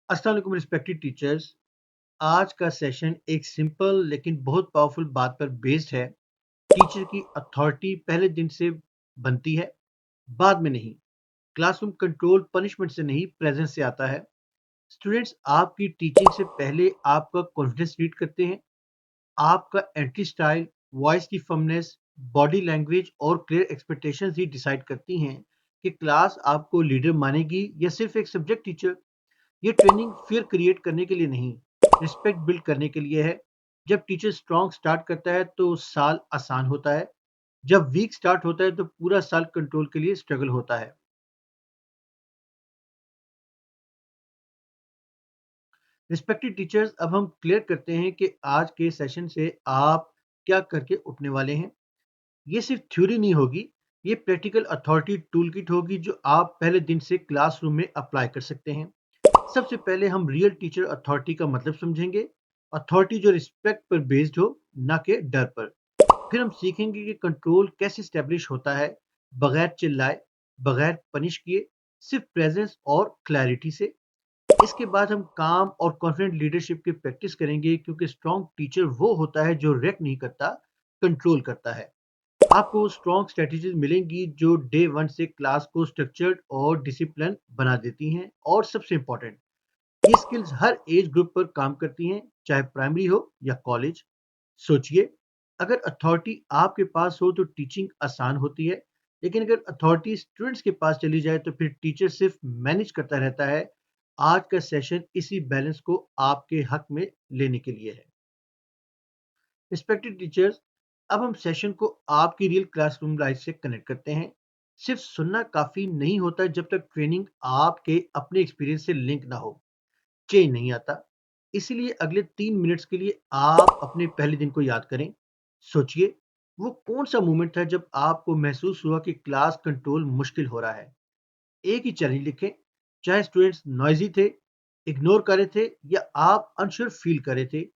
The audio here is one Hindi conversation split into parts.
अस्सलाम वालेकुम रिस्पेक्टेड टीचर्स। आज का सेशन एक सिंपल लेकिन बहुत पावरफुल बात पर बेस्ड है। टीचर की अथॉरिटी पहले दिन से बनती है, बाद में नहीं। क्लासरूम कंट्रोल पनिशमेंट से नहीं, प्रेजेंस से आता है। स्टूडेंट्स आपकी टीचिंग से पहले आपका कॉन्फिडेंस रीड करते हैं। आपका एंट्री स्टाइल, वॉइस की फर्मनेस, बॉडी लैंग्वेज और क्लियर एक्सपेक्टेशंस ही डिसाइड करती हैं कि क्लास आपको लीडर मानेगी या सिर्फ एक सब्जेक्ट टीचर। ये ट्रेनिंग फियर क्रिएट करने के लिए नहीं, रिस्पेक्ट बिल्ड करने के लिए है। जब टीचर स्ट्रॉन्ग स्टार्ट करता है तो साल आसान होता है। जब वीक स्टार्ट होता है तो पूरा साल कंट्रोल के लिए स्ट्रगल होता है। रिस्पेक्टेड टीचर्स, अब हम क्लियर करते हैं कि आज के सेशन से आप क्या करके उठने वाले हैं। ये सिर्फ थ्योरी नहीं होगी, ये प्रैक्टिकल अथॉरिटी टूल किट होगी जो आप पहले दिन से क्लासरूम में अप्लाई कर सकते हैं। सबसे पहले हम रियल टीचर अथॉरिटी का मतलब समझेंगे। अथॉरिटी जो रिस्पेक्ट पर बेस्ड हो, ना कि डर पर। फिर हम सीखेंगे कि कंट्रोल कैसे स्टैब्लिश होता है, बगैर चिल्लाए, बगैर पनिश किए, सिर्फ प्रेजेंस और क्लैरिटी से। इसके बाद हम काम और कॉन्फिडेंट लीडरशिप की प्रैक्टिस करेंगे, क्योंकि स्ट्रॉन्ग टीचर वो होता है जो रिएक्ट नहीं करता, कंट्रोल करता है। आपको स्ट्रॉन्ग स्ट्रेटजीज मिलेंगी जो डे वन से क्लास को स्ट्रक्चर्ड और डिसिप्लिन बना देती हैं। और सबसे इंपॉर्टेंट, ये स्किल्स हर एज ग्रुप पर काम करती हैं, चाहे प्राइमरी हो या कॉलेज। सोचिए, अगर अथॉरिटी आपके पास हो तो टीचिंग आसान होती है, लेकिन अगर अथॉरिटी स्टूडेंट्स के पास चली जाए तो फिर टीचर सिर्फ मैनेज करता रहता है। आज का सेशन इसी बैलेंस को आपके हक में लेने के लिए है। रिस्पेक्टेड टीचर्स, अब हम सेशन को आपकी रियल क्लासरूम लाइफ से कनेक्ट करते हैं। सिर्फ सुनना काफी नहीं होता जब तक ट्रेनिंग आपके अपने एक्सपीरियंस से लिंक ना हो, चेंज नहीं आता। इसीलिए अगले 3 मिनट्स के लिए आप अपने पहले दिन को याद करें। सोचिए, वो कौन सा मोमेंट था जब आपको महसूस हुआ कि क्लास कंट्रोल मुश्किल हो रहा है। एक ही चैलेंज लिखें, चाहे स्टूडेंट्स नॉइजी थे, इग्नोर कर रहे थे या आप अनश्योर फील कर रहे थे।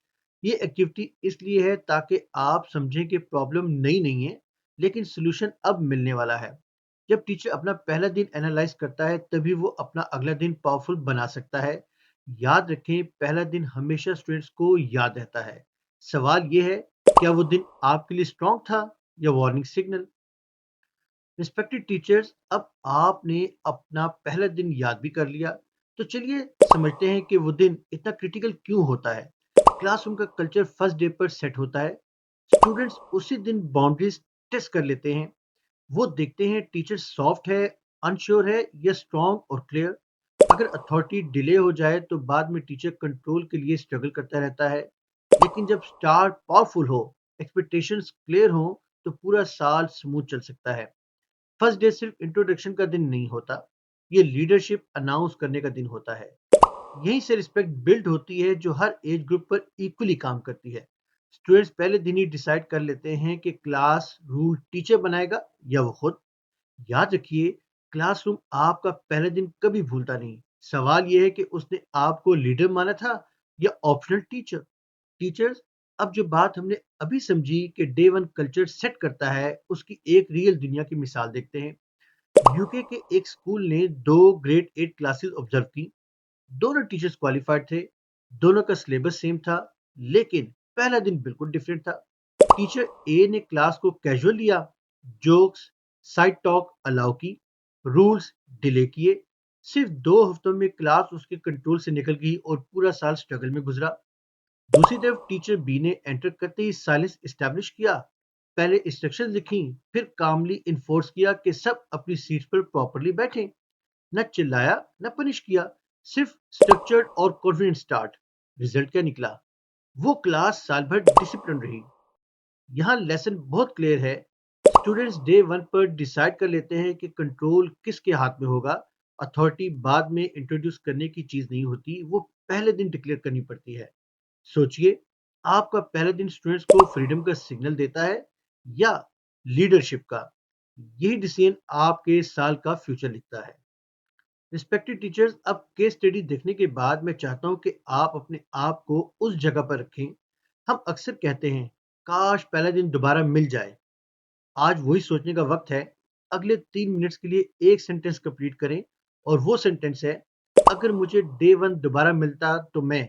ये एक्टिविटी इसलिए है ताकि आप समझें कि प्रॉब्लम नई नहीं है, लेकिन सोल्यूशन अब मिलने वाला है। जब टीचर अपना पहला दिन एनालाइज करता है, तभी वो अपना अगला दिन पावरफुल बना सकता है। याद रखें, पहला दिन हमेशा स्टूडेंट्स को याद रहता है। सवाल ये है, क्या वो दिन आपके लिए स्ट्रॉन्ग था या वार्निंग सिग्नल। रिस्पेक्टेड टीचर्स, अब आपने अपना पहला दिन याद भी कर लिया, तो चलिए समझते हैं कि वो दिन इतना क्रिटिकल क्यों होता है। क्लासरूम का कल्चर फर्स्ट डे पर सेट होता है। स्टूडेंट्स उसी दिन बाउंड्रीज टेस्ट कर लेते हैं। वो देखते हैं टीचर सॉफ्ट है, अनश्योर है या स्ट्रॉन्ग और क्लियर। अगर अथॉरिटी डिले हो जाए तो बाद में टीचर कंट्रोल के लिए स्ट्रगल करता रहता है। लेकिन जब स्टार्ट पावरफुल हो, एक्सपेक्टेशंस क्लियर हो, तो पूरा साल स्मूथ चल सकता है। फर्स्ट डे सिर्फ इंट्रोडक्शन का दिन नहीं होता, ये लीडरशिप अनाउंस करने का दिन होता है। यहीं से रिस्पेक्ट बिल्ड होती है जो हर एज ग्रुप पर इक्वली काम करती है। स्टूडेंट्स पहले दिन ही डिसाइड कर लेते हैं कि क्लास रूल टीचर बनाएगा या वो खुद। याद रखिए, क्लासरूम आपका पहला दिन कभी भूलता नहीं। सवाल यह है कि उसने आपको लीडर माना था या ऑप्शनल टीचर। टीचर्स, अब जो बात हमने अभी समझी कि डे वन कल्चर सेट करता है, उसकी एक रियल दुनिया की मिसाल देखते हैं। यूके के एक स्कूल ने दो ग्रेड 8 क्लासेस ऑब्जर्व की। दोनों टीचर्स क्वालिफाइड थे, दोनों का सिलेबस सेम था, लेकिन पहला दिन बिल्कुल डिफरेंट था। टीचर ए ने क्लास को कैजुअल लिया, जोक्स, साइड टॉक अलाउ की, रूल्स डिले किए। सिर्फ 2 हफ्तों में क्लास उसके कंट्रोल से निकल गई और पूरा साल स्ट्रगल में गुजरा। दूसरी तरफ टीचर बी ने एंटर करते ही साइलेंस एस्टैब्लिश किया। पहले इंस्ट्रक्शंस लिखी, फिर कामली इन्फोर्स किया कि सब अपनी सीट पर प्रॉपर्ली बैठें। न चिल्लाया, न पनिश किया, सिर्फ स्ट्रक्चर्ड और कॉन्फिडेंट स्टार्ट। रिजल्ट क्या निकला? वो क्लास साल भर डिसिप्लिन रही। यहाँ लेसन बहुत क्लियर है। स्टूडेंट्स डे वन पर डिसाइड कर लेते हैं कि कंट्रोल किसके हाथ में होगा। अथॉरिटी बाद में इंट्रोड्यूस करने की चीज नहीं होती, वो पहले दिन डिक्लेयर करनी पड़ती है। सोचिए, आपका पहला दिन स्टूडेंट्स को फ्रीडम का सिग्नल देता है या लीडरशिप का। यही डिसीजन आपके साल का फ्यूचर लिखता है। रिस्पेक्टेड टीचर्स, अब केस स्टडी देखने के बाद मैं चाहता हूं कि आप अपने आप को उस जगह पर रखें। हम अक्सर कहते हैं, काश पहला दिन दोबारा मिल जाए। आज वही सोचने का वक्त है। अगले 3 मिनट्स के लिए एक सेंटेंस कंप्लीट करें, और वो सेंटेंस है, अगर मुझे डे 1 दोबारा मिलता तो मैं।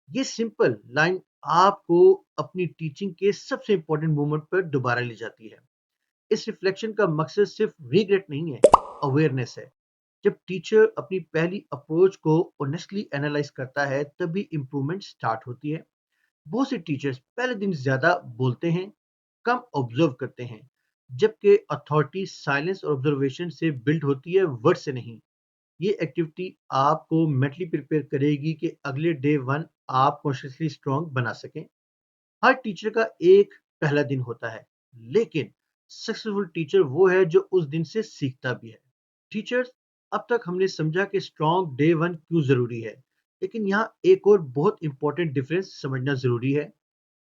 ये सिंपल लाइन आपको अपनी टीचिंग के सबसे इंपॉर्टेंट मोमेंट पर दोबारा ले जाती है। इस रिफ्लेक्शन का मकसद सिर्फ रिग्रेट नहीं है, अवेयरनेस है। जब टीचर अपनी पहली अप्रोच को ऑनेस्टली एनालाइज करता है, तभी इंप्रूवमेंट स्टार्ट होती है। बहुत से टीचर्स पहले दिन ज्यादा बोलते हैं, कम ऑब्जर्व करते हैं, जबकि अथॉरिटी साइलेंस और ऑब्जर्वेशन से बिल्ड होती है, वर्ड से नहीं। ये एक्टिविटी आपको मेंटली प्रिपेयर करेगी कि अगले डे 1 आप कॉन्शियसली स्ट्रांग बना सकें। हर टीचर का एक पहला दिन होता है, लेकिन सक्सेसफुल टीचर वो है जो उस दिन से सीखता भी है। टीचर्स, अब तक हमने समझा कि स्ट्रांग डे 1 क्यों जरूरी है, लेकिन यहाँ एक और बहुत इंपॉर्टेंट डिफरेंस समझना जरूरी है,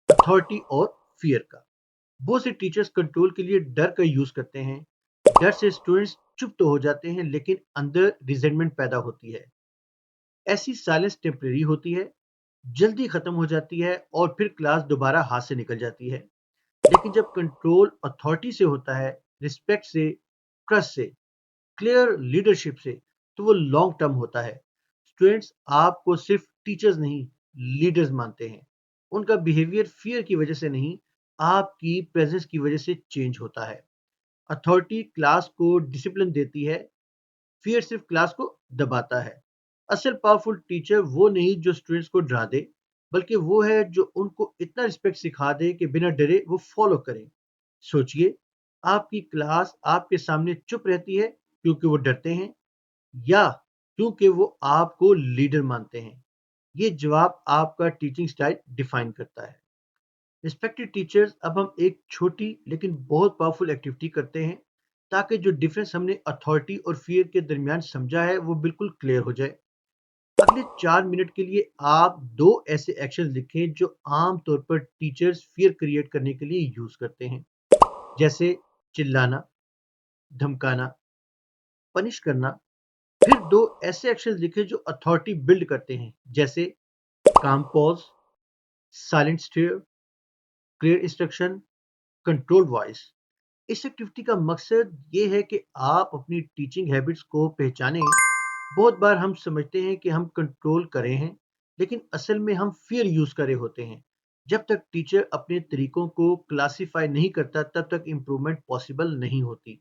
अथॉरिटी और फियर का। बहुत से टीचर्स कंट्रोल के लिए डर का यूज करते हैं। डर से स्टूडेंट्स चुप तो हो जाते हैं, लेकिन अंदर रिजेंटमेंट पैदा होती है। ऐसी साइलेंस टेम्परेरी होती है, जल्दी खत्म हो जाती है और फिर क्लास दोबारा हाथ से निकल जाती है। लेकिन जब कंट्रोल अथॉरिटी से होता है, रिस्पेक्ट से, ट्रस्ट से, क्लियर लीडरशिप से, तो वो लॉन्ग टर्म होता है। स्टूडेंट्स आपको सिर्फ टीचर्स नहीं, लीडर्स मानते हैं। उनका बिहेवियर फियर की वजह से नहीं, आपकी प्रेजेंस की वजह से चेंज होता है। अथॉरिटी क्लास को डिसिप्लिन देती है, फियर सिर्फ क्लास को दबाता है। असल पावरफुल टीचर वो नहीं जो स्टूडेंट्स को डरा दे, बल्कि वो है जो उनको इतना रिस्पेक्ट सिखा दे कि बिना डरे वो फॉलो करें। सोचिए, आपकी क्लास आपके सामने चुप रहती है क्योंकि वो डरते हैं, या क्योंकि वो आपको लीडर मानते हैं? ये जवाब आपका टीचिंग स्टाइल डिफाइन करता है। रिस्पेक्टेड टीचर्स, अब हम एक छोटी लेकिन बहुत पावरफुल एक्टिविटी करते हैं, ताकि जो डिफरेंस हमने अथॉरिटी और फियर के दरमियान समझा है वो बिल्कुल क्लियर हो जाए। अगले 4 मिनट के लिए आप दो ऐसे एक्शन लिखें जो आमतौर पर टीचर्स फियर क्रिएट करने के लिए यूज करते हैं, जैसे चिल्लाना, धमकाना, पनिश करना। फिर दो ऐसे एक्शन लिखें जो अथॉरिटी बिल्ड करते हैं, जैसे काम pause, silent stare, clear instruction, control voice. इस एक्टिविटी का मकसद ये है कि आप अपनी टीचिंग हैबिट्स को पहचानें। बहुत बार हम समझते हैं कि हम कंट्रोल करें हैं, लेकिन असल में हम फियर यूज कर रहे होते हैं। जब तक टीचर अपने तरीकों को क्लासिफाई नहीं करता, तब तक इम्प्रूवमेंट पॉसिबल नहीं होती।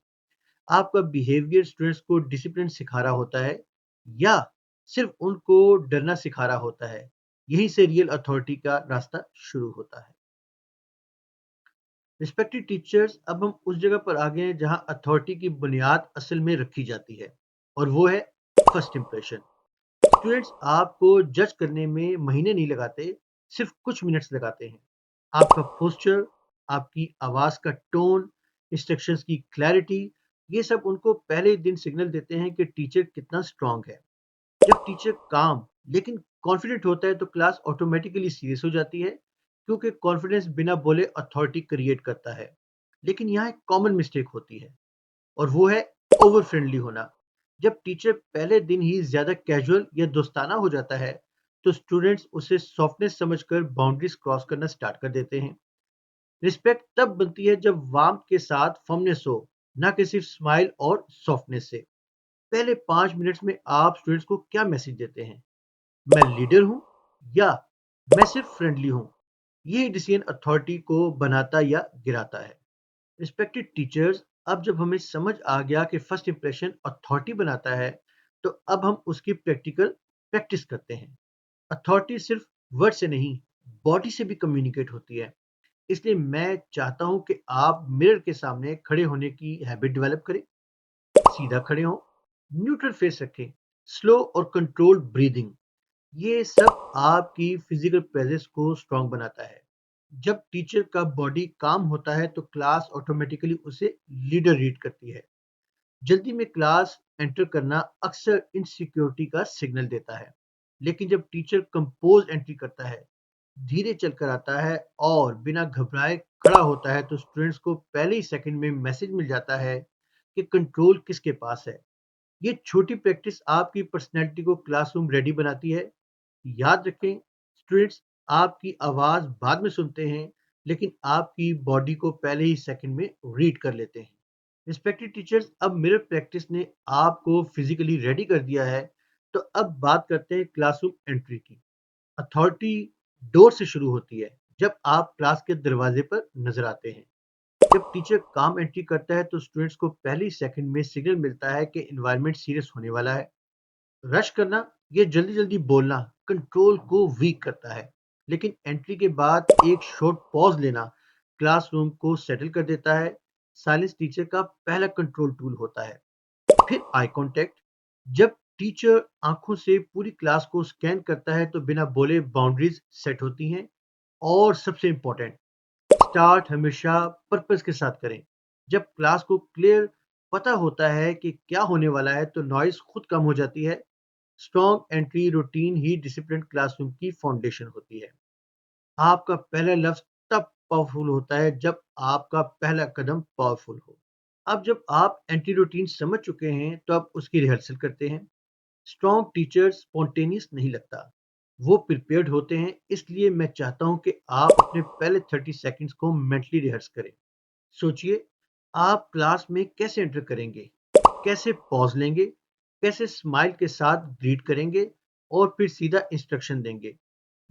आपका बिहेवियर स्टूडेंट्स को डिसिप्लिन सिखा रहा होता है, या सिर्फ उनको डरना सिखा रहा होता है? यहीं से रियल अथॉरिटी का रास्ता शुरू होता है। रिस्पेक्टेड टीचर्स, अब हम उस जगह पर आ गए हैं जहां अथॉरिटी की बुनियाद असल में रखी जाती है, और वो है फर्स्ट इंप्रेशन। स्टूडेंट्स आपको जज करने में महीने नहीं लगाते, सिर्फ कुछ मिनट्स लगाते हैं। आपका पोस्चर, आपकी आवाज का टोन, इंस्ट्रक्शंस की क्लैरिटी, ये सब उनको पहले ही दिन सिग्नल देते हैं कि टीचर कितना स्ट्रांग है। जब टीचर काम लेकिन कॉन्फिडेंट होता है, तो क्लास ऑटोमेटिकली सीरियस हो जाती है, क्योंकि कॉन्फिडेंस बिना बोले अथॉरिटी क्रिएट करता है। लेकिन यहाँ एक कॉमन मिस्टेक होती है, और वो है ओवर फ्रेंडली होना। जब टीचर पहले दिन ही ज्यादा कैजुअल या दोस्ताना हो जाता है, तो स्टूडेंट्स उसे सॉफ्टनेस समझकर बाउंड्रीज क्रॉस करना स्टार्ट कर देते हैं। रिस्पेक्ट तब बनती है जब वार्मथ के साथ फर्मनेस हो, ना कि सिर्फ स्माइल और सॉफ्टनेस से। पहले 5 मिनट्स में आप स्टूडेंट्स को क्या मैसेज देते हैं? मैं लीडर हूँ, या मैं सिर्फ फ्रेंडली हूँ? ये डिसीजन अथॉरिटी को बनाता या गिराता है। रिस्पेक्टेड टीचर्स, अब जब हमें समझ आ गया कि फर्स्ट इंप्रेशन अथॉरिटी बनाता है, तो अब हम उसकी प्रैक्टिकल प्रैक्टिस करते हैं। अथॉरिटी सिर्फ वर्ड से नहीं, बॉडी से भी कम्युनिकेट होती है। इसलिए मैं चाहता हूं कि आप मिरर के सामने खड़े होने की हैबिट डेवलप करें। सीधा खड़े हों, न्यूट्रल फेस रखें, स्लो और कंट्रोल्ड ब्रीदिंग। ये सब आपकी फिजिकल प्रेजेंस को स्ट्रांग बनाता है। जब टीचर का बॉडी काम होता है, तो क्लास ऑटोमेटिकली उसे लीडर रीड करती है। जल्दी में क्लास एंटर करना अक्सर इनसिक्योरिटी का सिग्नल देता है, लेकिन जब टीचर कंपोज एंट्री करता है, धीरे चलकर आता है और बिना घबराए खड़ा होता है, तो स्टूडेंट्स को पहले ही सेकंड में मैसेज मिल जाता है कि कंट्रोल किसके पास है। ये छोटी प्रैक्टिस आपकी पर्सनैलिटी को क्लासरूम रेडी बनाती है। याद रखें, स्टूडेंट्स आपकी आवाज बाद में सुनते हैं, लेकिन आपकी बॉडी को पहले ही सेकंड में रीड कर लेते हैं। रिस्पेक्टेड टीचर्स, अब मिरर प्रैक्टिस ने आपको फिजिकली रेडी कर दिया है। तो अब बात करते हैं क्लासरूम एंट्री की। अथॉरिटी डोर से शुरू होती है, जब आप क्लास के दरवाजे पर नजर आते हैं। जब टीचर काम एंट्री करता है तो स्टूडेंट्स को पहले ही सेकंड में सिग्नल मिलता है कि एनवायरनमेंट सीरियस होने वाला है। रश करना, ये जल्दी जल्दी बोलना कंट्रोल को वीक करता है, लेकिन एंट्री के बाद एक शॉर्ट पॉज लेना क्लासरूम को सेटल कर देता है। साइलेंस टीचर का पहला कंट्रोल टूल होता है। फिर आई कांटेक्ट, जब टीचर आंखों से पूरी क्लास को स्कैन करता है तो बिना बोले बाउंड्रीज सेट होती हैं। और सबसे इंपॉर्टेंट, स्टार्ट हमेशा पर्पस के साथ करें। जब क्लास को क्लियर पता होता है कि क्या होने वाला है तो नॉइज खुद कम हो जाती है। स्ट्रॉन्ग एंट्री रूटीन ही डिसिप्लिन क्लासरूम की फाउंडेशन होती है। आपका पहला लफ्ज तब पावरफुल होता है जब आपका पहला कदम पावरफुल हो। अब जब आप एंटी रूटीन समझ चुके हैं तो अब उसकी रिहर्सल करते हैं। स्ट्रॉन्ग टीचर्स स्पॉन्टेनियस नहीं लगता, वो प्रिपेयर्ड होते हैं। इसलिए मैं चाहता हूं कि आप अपने पहले 30 सेकंड्स को मेंटली रिहर्स करें। सोचिए, आप क्लास में कैसे एंटर करेंगे, कैसे पॉज लेंगे, कैसे स्माइल के साथ ग्रीट करेंगे और फिर सीधा इंस्ट्रक्शन देंगे।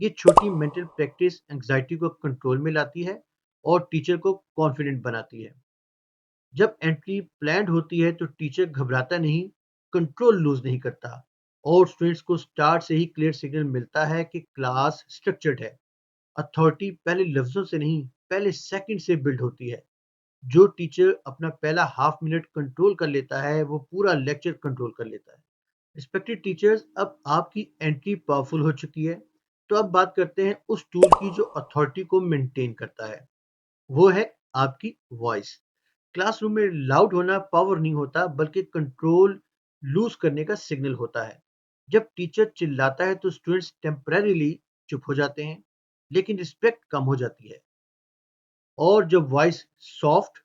ये छोटी मेंटल प्रैक्टिस एंग्जाइटी को कंट्रोल में लाती है और टीचर को कॉन्फिडेंट बनाती है। जब एंट्री प्लान्ड होती है तो टीचर घबराता नहीं, कंट्रोल लूज नहीं करता और स्टूडेंट्स को स्टार्ट से ही क्लियर सिग्नल मिलता है कि क्लास स्ट्रक्चर्ड है। अथॉरिटी पहले लफ्जों से नहीं, पहले सेकंड से बिल्ड होती है। जो टीचर अपना पहला हाफ मिनट कंट्रोल कर लेता है वो पूरा लेक्चर कंट्रोल कर लेता है। रिस्पेक्टेड टीचर्स, अब आपकी एंट्री पावरफुल हो चुकी है। तो अब बात करते हैं उस टूल की जो अथॉरिटी को मेंटेन करता है। वो है आपकी वॉइस। क्लासरूम में लाउड होना पावर नहीं होता, बल्कि कंट्रोल लूज करने का सिग्नल होता है। जब टीचर चिल्लाता है तो स्टूडेंट्स टेम्परेरीली चुप हो जाते हैं, लेकिन रिस्पेक्ट कम हो जाती है। और जब वॉइस सॉफ्ट,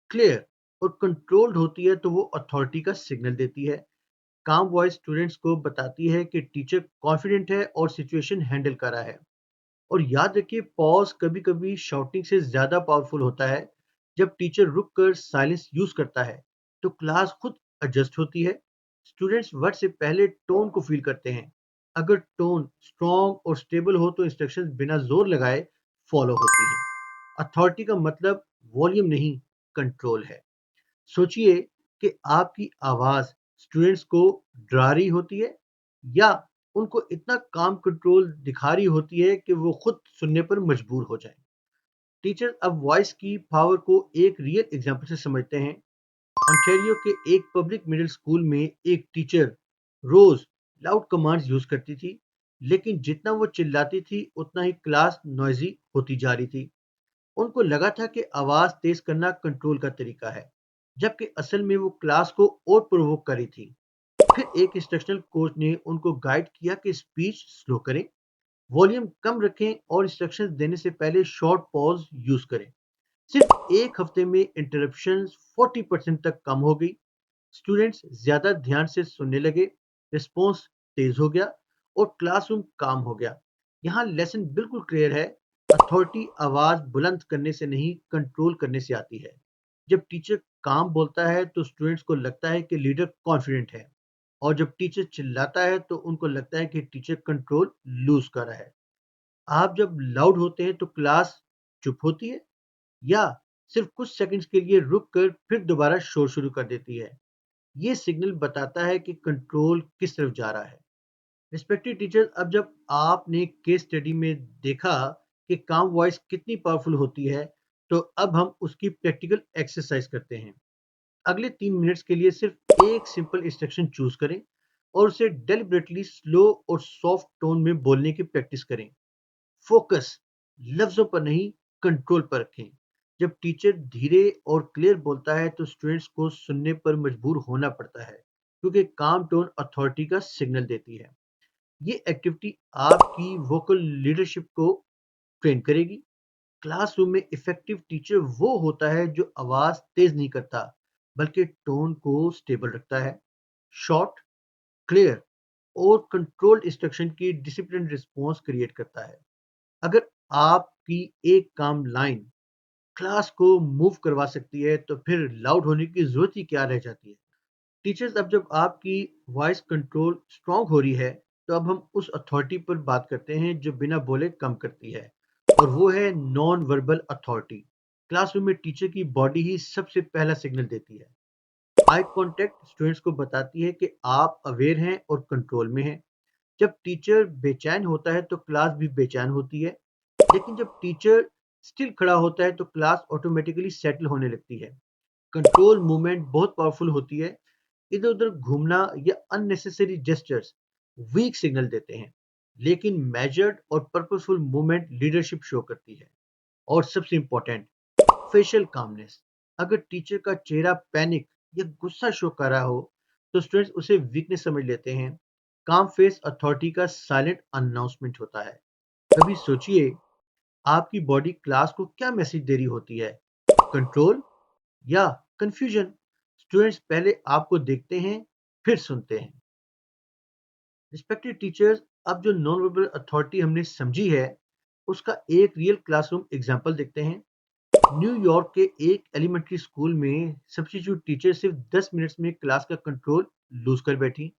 क्लियर और कंट्रोल्ड होती है तो वो अथॉरिटी का सिग्नल देती है। काम वॉइस स्टूडेंट्स को बताती है कि टीचर कॉन्फिडेंट है और सिचुएशन हैंडल कर रहा है। और याद रखिए, पॉज कभी कभी शाउटिंग से ज्यादा पावरफुल होता है। जब टीचर रुक कर साइलेंस यूज करता है तो क्लास खुद एडजस्ट होती है। स्टूडेंट्स वर्ड से पहले टोन को फील करते हैं। अगर टोन स्ट्रॉन्ग और स्टेबल हो तो इंस्ट्रक्शंस बिना जोर लगाए फॉलो होती हैं। अथॉरिटी का मतलब वॉल्यूम नहीं, कंट्रोल है। सोचिए कि आपकी आवाज स्टूडेंट्स को डरा रही होती है या उनको इतना काम कंट्रोल दिखा रही होती है कि वो खुद सुनने पर मजबूर हो जाएं। टीचर अब वॉइस की पावर को एक रियल एग्जांपल से समझते हैं। ओंटारियो के एक पब्लिक मिडिल स्कूल में एक टीचर रोज लाउड कमांड्स यूज करती थी, लेकिन जितना वो चिल्लाती थी उतना ही क्लास नॉइजी होती जा रही थी। उनको लगा था कि आवाज तेज करना कंट्रोल का तरीका है, जबकि असल में वो क्लास को और प्रोवोक करी थी। फिर एक इंस्ट्रक्शनल कोच ने उनको गाइड किया कि स्पीच स्लो करें, वॉल्यूम कम रखें और इंस्ट्रक्शंस देने से पहले शॉर्ट पॉज यूज करें। सिर्फ एक हफ्ते में इंटरप्शन 40% तक कम हो गई। स्टूडेंट्स ज्यादा ध्यान से सुनने लगे, रिस्पॉन्स तेज हो गया और क्लासरूम काम हो गया। यहाँ लेसन बिल्कुल क्लियर है। अथॉरिटी आवाज बुलंद करने से नहीं, कंट्रोल करने से आती है। जब टीचर काम बोलता है तो स्टूडेंट्स को लगता है कि लीडर कॉन्फिडेंट है, और जब टीचर चिल्लाता है तो उनको लगता है कि टीचर कंट्रोल लूज कर रहा है। आप जब लाउड होते हैं तो क्लास चुप होती है या सिर्फ कुछ सेकंड्स के लिए रुक कर फिर दोबारा शोर शुरू कर देती है। ये सिग्नल बताता है कि कंट्रोल किस तरफ जा रहा है। रिस्पेक्टेड टीचर्स, अब जब आपने केस स्टडी में देखा कि काम वॉइस कितनी पावरफुल होती है, तो अब हम उसकी प्रैक्टिकल एक्सरसाइज करते हैं। अगले 3 मिनट्स के लिए सिर्फ एक सिंपल इंस्ट्रक्शन चूज करें और उसे डेलिबरेटली स्लो और सॉफ्ट टोन में बोलने की प्रैक्टिस करें। फोकस लफ्जों पर नहीं, कंट्रोल पर रखें। जब टीचर धीरे और क्लियर बोलता है तो स्टूडेंट्स को सुनने पर मजबूर होना पड़ता है, क्योंकि काम टोन अथॉरिटी का सिग्नल देती है। ये एक्टिविटी आपकी वोकल लीडरशिप को ट्रेन करेगी। क्लासरूम में इफेक्टिव टीचर वो होता है जो आवाज तेज नहीं करता, बल्कि टोन को स्टेबल रखता है। शॉर्ट, क्लियर और कंट्रोल्ड इंस्ट्रक्शन की डिसिप्लिन रिस्पॉन्स क्रिएट करता है। अगर आपकी एक काम लाइन क्लास को मूव करवा सकती है तो फिर लाउड होने की जरूरत ही क्या रह जाती है। टीचर्स, अब जब आपकी वॉइस कंट्रोल स्ट्रांग हो रही है, तो अब हम उस अथॉरिटी पर बात करते हैं जो बिना बोले कम करती है, और वो है नॉन वर्बल अथॉरिटी। क्लासरूम में टीचर की बॉडी ही सबसे पहला सिग्नल देती है। आई कांटेक्ट स्टूडेंट्स को बताती है कि आप अवेयर हैं और कंट्रोल में हैं। जब टीचर बेचैन होता है तो क्लास भी बेचैन होती है, लेकिन जब टीचर स्टिल खड़ा होता है तो क्लास ऑटोमेटिकली सेटल होने लगती है। कंट्रोल मूवमेंट बहुत पावरफुल होती है। इधर-उधर घूमना या अननेसेसरी जेस्चर्स वीक सिग्नल देते हैं, लेकिन मेजर्ड और पर्पसफुल मूवमेंट लीडरशिप शो करती है। और सबसे इंपॉर्टेंट, फेशियल कामनेस। अगर टीचर का चेहरा पैनिक या गुस्सा शो कर रहा हो, तो स्टूडेंट्स उसे वीकनेस समझ लेते हैं। काम फेस अथॉरिटी का साइलेंट अनाउंसमेंट होता है। कभी सोचिए, आपकी बॉडी क्लास को क्या मैसेज दे रही होती है? कंट्रोल या कंफ्यूजन? स्टूडेंट्स पहले आपको देखते हैं, फिर सुनते हैं। रिस्पेक्टेड टीचर्स, अब जो नॉन वर्बल अथॉरिटी हमने समझी है, उसका एक रियल क्लासरूम एग्जांपल देखते हैं। न्यूयॉर्क के एक एलिमेंट्री स्कूल में सब्स्टिट्यूट टीचर सिर्फ 10 मिनट्स में क्लास का कंट्रोल लूज कर बैठी।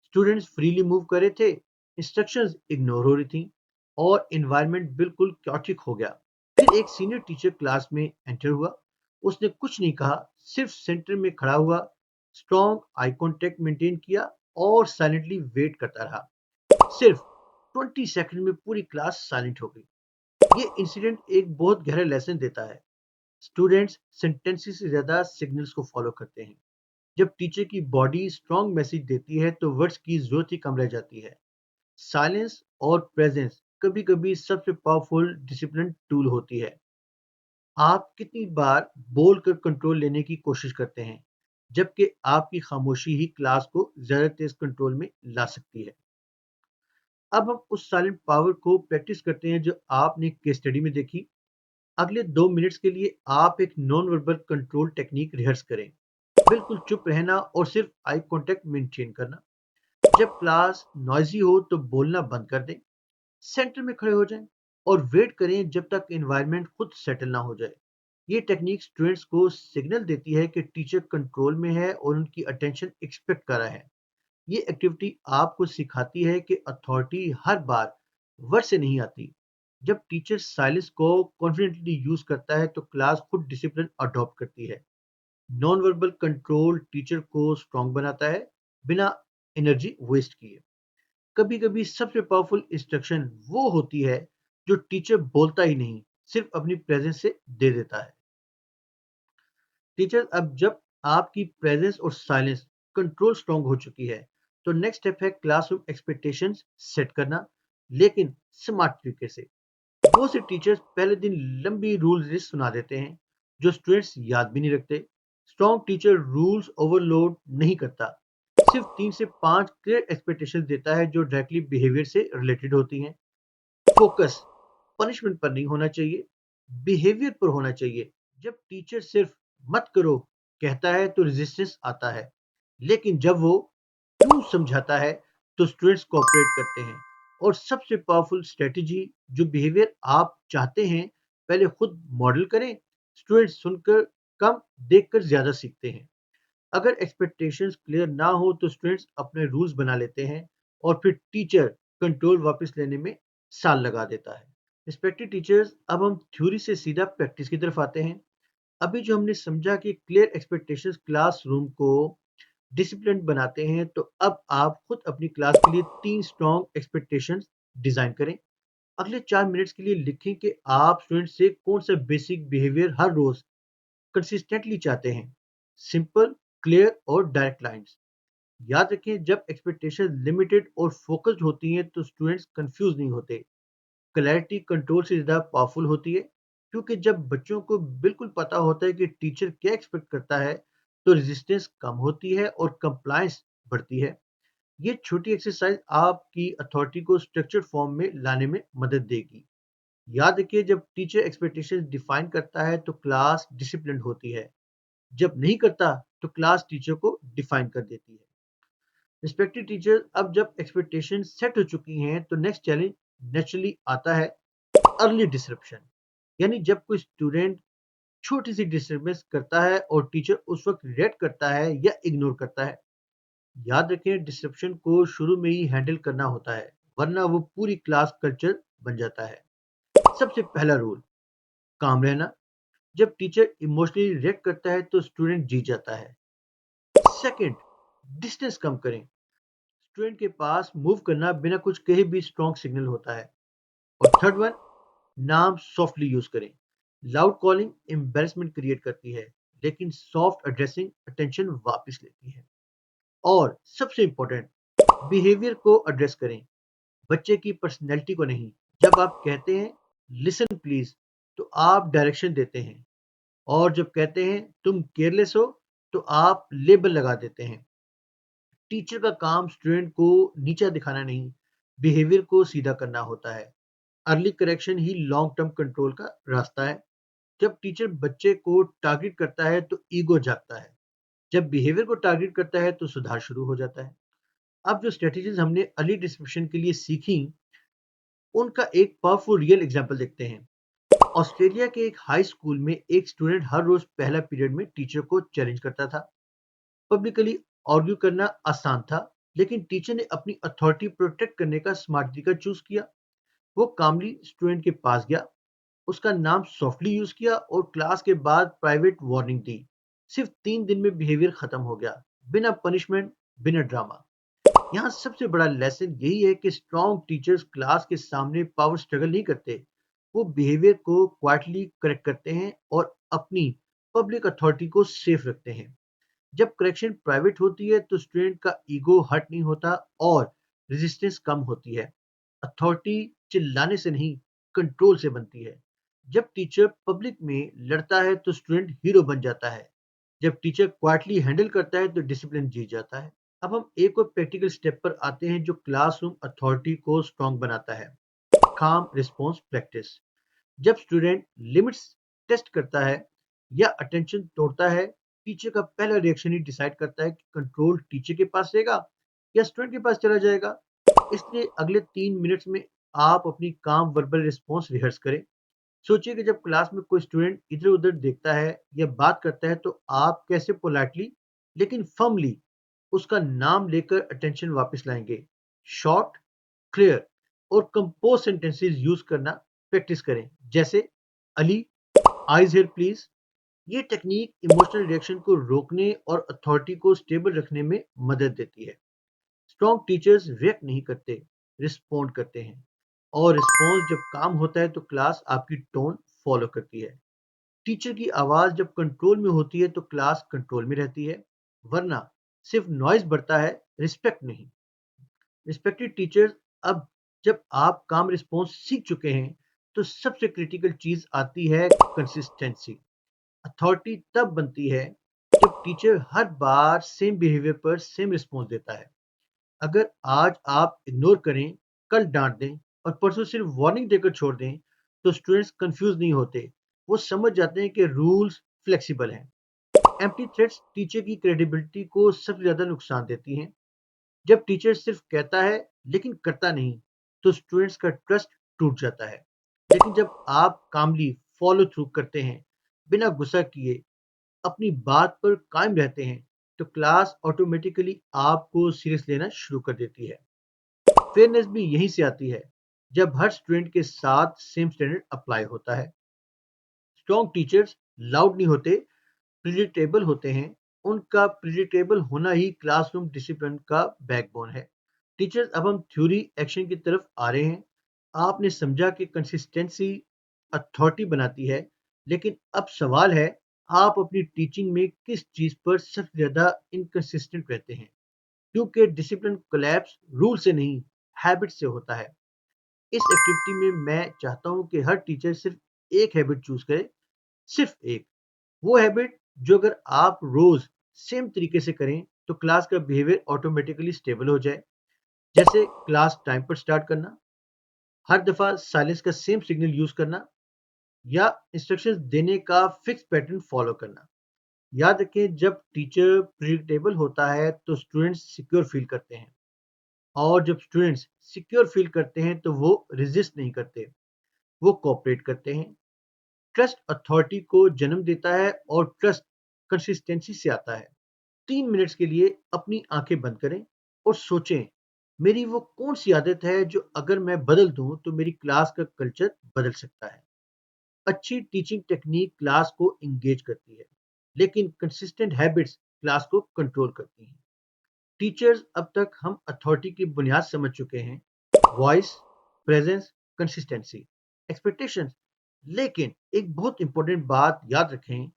स्टूडेंट्स फ्रीली मूव कर रहे थे, इंस्ट्रक्शंस इग्नोर हो रही थी, और एनवायरनमेंट बिल्कुल क्योटिक हो गया। फिर एक सीनियर टीचर क्लास में एंटर हुआ। उसने कुछ नहीं कहा, सिर्फ सेंटर में खड़ा हुआ, स्ट्रॉन्ग आई कांटेक्ट मेंटेन किया और साइलेंटली वेट करता रहा। सिर्फ 20 सेकंड में पूरी क्लास साइलेंट हो गई। ये इंसिडेंट एक बहुत गहरा लेसन देता है। स्टूडेंट्स सेंटेंसेस से ज्यादा सिग्नल्स को फॉलो करते हैं। जब टीचर की बॉडी स्ट्रॉन्ग मैसेज देती है तो वर्ड्स की जरूरत ही कम रह जाती है। साइलेंस और प्रेजेंस कभी कभी सबसे पावरफुल डिसिप्लिन टूल होती है। आप कितनी बार बोलकर कंट्रोल लेने की कोशिश करते हैं, जबकि आपकी खामोशी ही क्लास को ज्यादा तेज कंट्रोल में ला सकती है। अब हम उस साइलेंट पावर को प्रैक्टिस करते हैं जो आपने केस स्टडी में देखी। अगले 2 मिनट्स के लिए आप एक non verbal control technique rehearse करें। बिल्कुल चुप रहना और सिर्फ आई कांटेक्ट मेंटेन करना। जब क्लास नॉइजी हो तो बोलना बंद कर दें, सेंटर में खड़े हो जाएं और वेट करें जब तक एनवायरनमेंट खुद सेटल ना हो जाए। ये टेक्निक स्टूडेंट्स को सिग्नल देती है कि टीचर कंट्रोल में है और उनकी अटेंशन एक्सपेक्ट कर रहा है। ये एक्टिविटी आपको सिखाती है कि अथॉरिटी हर बार वर्ड से नहीं आती। जब टीचर साइलेंस को कॉन्फिडेंटली यूज करता है तो क्लास खुद डिसिप्लिन अडॉप्ट करती है। नॉन वर्बल कंट्रोल टीचर को स्ट्रांग बनाता है, बिना एनर्जी वेस्ट किए। कभी कभी सबसे पावरफुल इंस्ट्रक्शन वो होती है जो टीचर बोलता ही नहीं, सिर्फ अपनी प्रेजेंस से दे देता है। टीचर, अब जब आपकी प्रेजेंस और साइलेंस कंट्रोल स्ट्रांग हो चुकी है, तो नेक्स्ट स्टेप है क्लासरूम एक्सपेक्टेशंस सेट करना, लेकिन स्मार्ट तरीके से। बहुत से टीचर्स पहले दिन लंबी रूल लिस्ट सुना देते हैं जो स्टूडेंट्स याद भी नहीं रखते। स्ट्रॉन्ग टीचर रूल्स ओवरलोड नहीं करता, सिर्फ 3 से 5 क्लियर एक्सपेक्टेशंस देता है जो डायरेक्टली बिहेवियर से रिलेटेड होती हैं। फोकस पनिशमेंट पर नहीं होना चाहिए, बिहेवियर पर होना चाहिए। जब टीचर सिर्फ मत करो कहता है तो रेजिस्टेंस आता है, लेकिन जब वो क्यों समझाता है तो स्टूडेंट्स कोऑपरेट करते हैं। और सबसे पावरफुल स्ट्रेटजी, जो बिहेवियर आप चाहते हैं पहले खुद मॉडल करें। स्टूडेंट्स सुनकर कम, देखकर ज्यादा सीखते हैं। अगर एक्सपेक्टेशंस क्लियर ना हो तो स्टूडेंट्स अपने रूल्स बना लेते हैं, और फिर टीचर कंट्रोल वापस लेने में साल लगा देता है। रिस्पेक्टेड टीचर्स, अब हम थ्योरी से सीधा प्रैक्टिस की तरफ आते हैं। अभी जो हमने समझा कि क्लियर एक्सपेक्टेशंस क्लासरूम को डिसिप्लिन बनाते हैं, तो अब आप खुद अपनी क्लास के लिए 3 स्ट्रॉन्ग एक्सपेक्टेशंस डिजाइन करें। अगले 4 मिनट्स के लिए लिखें कि आप स्टूडेंट से कौन सा बेसिक बिहेवियर हर रोज कंसिस्टेंटली चाहते हैं। सिंपल, क्लियर और डायरेक्ट लाइंस। याद रखें, जब एक्सपेक्टेशन लिमिटेड और फोकस्ड होती हैं तो स्टूडेंट्स कंफ्यूज नहीं होते। क्लैरिटी कंट्रोल से ज़्यादा पावरफुल होती है, क्योंकि जब बच्चों को बिल्कुल पता होता है कि टीचर क्या एक्सपेक्ट करता है, तो रेजिस्टेंस कम होती है और कंप्लायंस बढ़ती है। ये छोटी एक्सरसाइज आपकी अथॉरिटी को स्ट्रक्चर्ड फॉर्म में लाने में मदद देगी। याद रखिए, जब टीचर एक्सपेक्टेशंस डिफाइन करता है तो क्लास डिसिप्लिन होती है, जब नहीं करता तो क्लास टीचर को डिफाइन कर देती है। रिस्पेक्टेड टीचर, अब जब एक्सपेक्टेशन सेट हो चुकी हैं तो नेक्स्ट चैलेंज नेचुरली आता है, अर्ली डिसरप्शन। यानी जब कोई स्टूडेंट छोटी सी डिस्टर्बेंस करता है और टीचर उस वक्त रिएक्ट करता है या इग्नोर करता है। याद रखें, डिस्ट्रप्शन को शुरू में ही हैंडल करना होता है, वरना वो पूरी क्लास कल्चर बन जाता है। सबसे पहला रूल, काम रहना। जब टीचर इमोशनली रिएक्ट करता है तो स्टूडेंट जीत जाता है। सेकंड, डिस्टेंस कम करें। स्टूडेंट के पास मूव करना बिना कुछ कहे भी स्ट्रॉन्ग सिग्नल होता है। और थर्ड वन, नाम सॉफ्टली यूज करें। लाउड कॉलिंग एम्बेरसमेंट क्रिएट करती है, लेकिन सॉफ्ट एड्रेसिंग अटेंशन वापस लेती है। और सबसे इंपॉर्टेंट, बिहेवियर को एड्रेस करें, बच्चे की पर्सनैलिटी को नहीं। जब आप कहते हैं लिसन प्लीज, तो आप डायरेक्शन देते हैं, और जब कहते हैं तुम केयरलेस हो, तो आप लेबल लगा देते हैं। टीचर का काम स्टूडेंट को नीचा दिखाना नहीं, बिहेवियर को सीधा करना होता है। अर्ली करेक्शन ही लॉन्ग टर्म कंट्रोल का रास्ता है। जब टीचर बच्चे को टारगेट करता है तो ईगो जागता है, जब बिहेवियर को टारगेट करता है तो सुधार शुरू हो जाता है। अब जो स्ट्रेटेजीज हमने अर्ली डिस्क्रिप्शन के लिए सीखी, उनका एक पावरफुल रियल एग्जांपल देखते हैं। ऑस्ट्रेलिया के एक हाई स्कूल में एक स्टूडेंट हर रोज पहला पीरियड में टीचर को चैलेंज करता था। पब्लिकली आर्ग्यू करना आसान था, लेकिन टीचर ने अपनी अथॉरिटी प्रोटेक्ट करने का स्मार्ट तरीका चूज किया। वो कामली स्टूडेंट के पास गया, उसका नाम सॉफ्टली यूज किया और क्लास के बाद प्राइवेट वार्निंग दी। सिर्फ 3 दिन में बिहेवियर खत्म हो गया, बिना पनिशमेंट, बिना ड्रामा। यहाँ सबसे बड़ा लेसन यही है कि स्ट्रॉन्ग टीचर्स क्लास के सामने पावर स्ट्रगल नहीं करते, वो बिहेवियर को क्वाइटली करेक्ट करते हैं और अपनी पब्लिक अथॉरिटी को सेफ रखते हैं। जब करेक्शन प्राइवेट होती है तो स्टूडेंट का ईगो हर्ट नहीं होता और रेजिस्टेंस कम होती है। अथॉरिटी चिल्लाने से नहीं, कंट्रोल से बनती है। जब टीचर पब्लिक में लड़ता है तो स्टूडेंट हीरो बन जाता है। जब टीचर क्वाइटली हैंडल करता है तो डिसिप्लिन जीत जाता है। अब हम एक और प्रैक्टिकल स्टेप पर आते हैं जो क्लासरूम अथॉरिटी को स्ट्रॉन्ग बनाता है। काम रिस्पॉन्स प्रैक्टिस। जब स्टूडेंट लिमिट्स टेस्ट करता है या अटेंशन तोड़ता है, टीचर का पहला रिएक्शन ही डिसाइड करता है कि कंट्रोल टीचर के पास रहेगा या स्टूडेंट के पास चला जाएगा। इसलिए अगले 3 मिनट्स में आप अपनी काम वर्बल रिस्पॉन्स रिहर्स करें। सोचिए कि जब क्लास में कोई स्टूडेंट इधर उधर देखता है या बात करता है तो आप कैसे पोलाइटली लेकिन फर्मली उसका नाम लेकर अटेंशन वापस लाएंगे। शॉर्ट, क्लियर और कंपोज सेंटेंसेस यूज करना प्रैक्टिस करें, जैसे अली, आइज हियर प्लीज। ये टेक्निक इमोशनल रिएक्शन को रोकने और अथॉरिटी को स्टेबल रखने में मदद देती है। स्ट्रॉन्ग टीचर्स रिएक्ट नहीं करते, रिस्पॉन्ड करते हैं। और रिस्पॉन्स जब काम होता है तो क्लास आपकी टोन फॉलो करती है। टीचर की आवाज जब कंट्रोल में होती है तो क्लास कंट्रोल में रहती है, वरना सिर्फ नॉइज बढ़ता है, रिस्पेक्ट नहीं। रिस्पेक्टेड टीचर्स, अब जब आप काम रिस्पॉन्स सीख चुके हैं तो सबसे क्रिटिकल चीज आती है, कंसिस्टेंसी। अथॉरिटी तब बनती है जब टीचर हर बार सेम बिहेवियर पर सेम रिस्पॉन्स देता है। अगर आज आप इग्नोर करें, कल डांट दें और परसों सिर्फ वार्निंग देकर छोड़ दें, तो स्टूडेंट्स कंफ्यूज नहीं होते, वो समझ जाते हैं कि रूल्स फ्लेक्सिबल हैं। एम्प्टी थ्रेट्स टीचर की क्रेडिबिलिटी को सबसे ज्यादा नुकसान देती हैं। जब टीचर सिर्फ कहता है लेकिन करता नहीं, तो स्टूडेंट्स का ट्रस्ट टूट जाता है। लेकिन जब आप कामली फॉलो थ्रू करते हैं, बिना गुस्सा किए अपनी बात पर कायम रहते हैं, तो क्लास ऑटोमेटिकली आपको सीरियस लेना शुरू कर देती है। फेयरनेस भी यहीं से आती है, जब हर स्टूडेंट के साथ सेम स्टैंडर्ड अप्लाई होता है। स्ट्रॉन्ग टीचर्स लाउड नहीं होते, प्रिडिक्टेबल होते हैं। उनका प्रिडिक्टेबल होना ही क्लासरूम डिसिप्लिन का बैकबोन है। टीचर्स, अब हम थ्योरी एक्शन की तरफ आ रहे हैं। आपने समझा कि कंसिस्टेंसी अथॉरिटी बनाती है, लेकिन अब सवाल है, आप अपनी टीचिंग में किस चीज पर सबसे ज्यादा इनकंसिस्टेंट रहते हैं? क्योंकि डिसिप्लिन कोलैप्स रूल से नहीं, हैबिट से होता है। इस एक्टिविटी में मैं चाहता हूं कि हर टीचर सिर्फ एक हैबिट चूज करे, सिर्फ एक। वो हैबिट जो अगर आप रोज सेम तरीके से करें तो क्लास का बिहेवियर ऑटोमेटिकली स्टेबल हो जाए। जैसे क्लास टाइम पर स्टार्ट करना, हर दफा साइलेंस का सेम सिग्नल यूज करना, या इंस्ट्रक्शंस देने का फिक्स पैटर्न फॉलो करना। याद रखें, जब टीचर प्रिडिक्टेबल होता है तो स्टूडेंट्स सिक्योर फील करते हैं, और जब स्टूडेंट्स सिक्योर फील करते हैं तो वो रेजिस्ट नहीं करते, वो कोऑपरेट करते हैं। ट्रस्ट अथॉरिटी को जन्म देता है और ट्रस्ट कंसिस्टेंसी से आता है। 3 मिनट्स के लिए अपनी आंखें बंद करें और सोचें, मेरी वो कौन सी आदत है जो अगर मैं बदल दूं तो मेरी क्लास का कल्चर बदल सकता है। अच्छी टीचिंग टेक्निक क्लास को इंगेज करती है, लेकिन कंसिस्टेंट हैबिट्स क्लास को कंट्रोल करती हैं। टीचर्स अब तक हम अथॉरिटी की बुनियाद समझ चुके हैं, वॉइस, प्रेजेंस, कंसिस्टेंसी, एक्सपेक्टेशंस। लेकिन एक बहुत इंपॉर्टेंट बात याद रखें,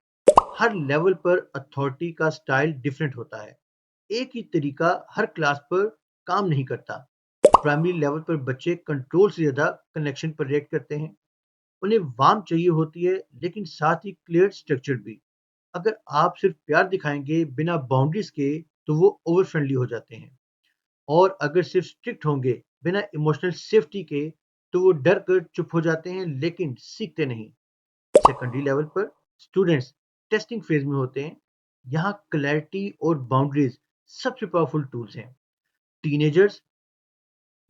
हर लेवल पर अथॉरिटी का स्टाइल डिफरेंट होता है। एक ही तरीका हर क्लास पर काम नहीं करता। प्राइमरी लेवल पर बच्चे कंट्रोल से ज्यादा कनेक्शन पर रिएक्ट करते हैं। उन्हें वार्म चाहिए होती है, लेकिन साथ ही क्लियर स्ट्रक्चर भी। अगर आप सिर्फ प्यार दिखाएंगे बिना बाउंड्रीज के तो वो ओवर फ्रेंडली हो जाते हैं। और अगर सिर्फ स्ट्रिक्ट होंगे बिना इमोशनल सेफ्टी के तो वो डर कर चुप हो जाते हैं, लेकिन सीखते नहीं। सेकेंडरी लेवल पर स्टूडेंट्स टेस्टिंग फेज में होते हैं। यहाँ क्लैरिटी और बाउंड्रीज सबसे पावरफुल टूल्स हैं। टीनेजर्स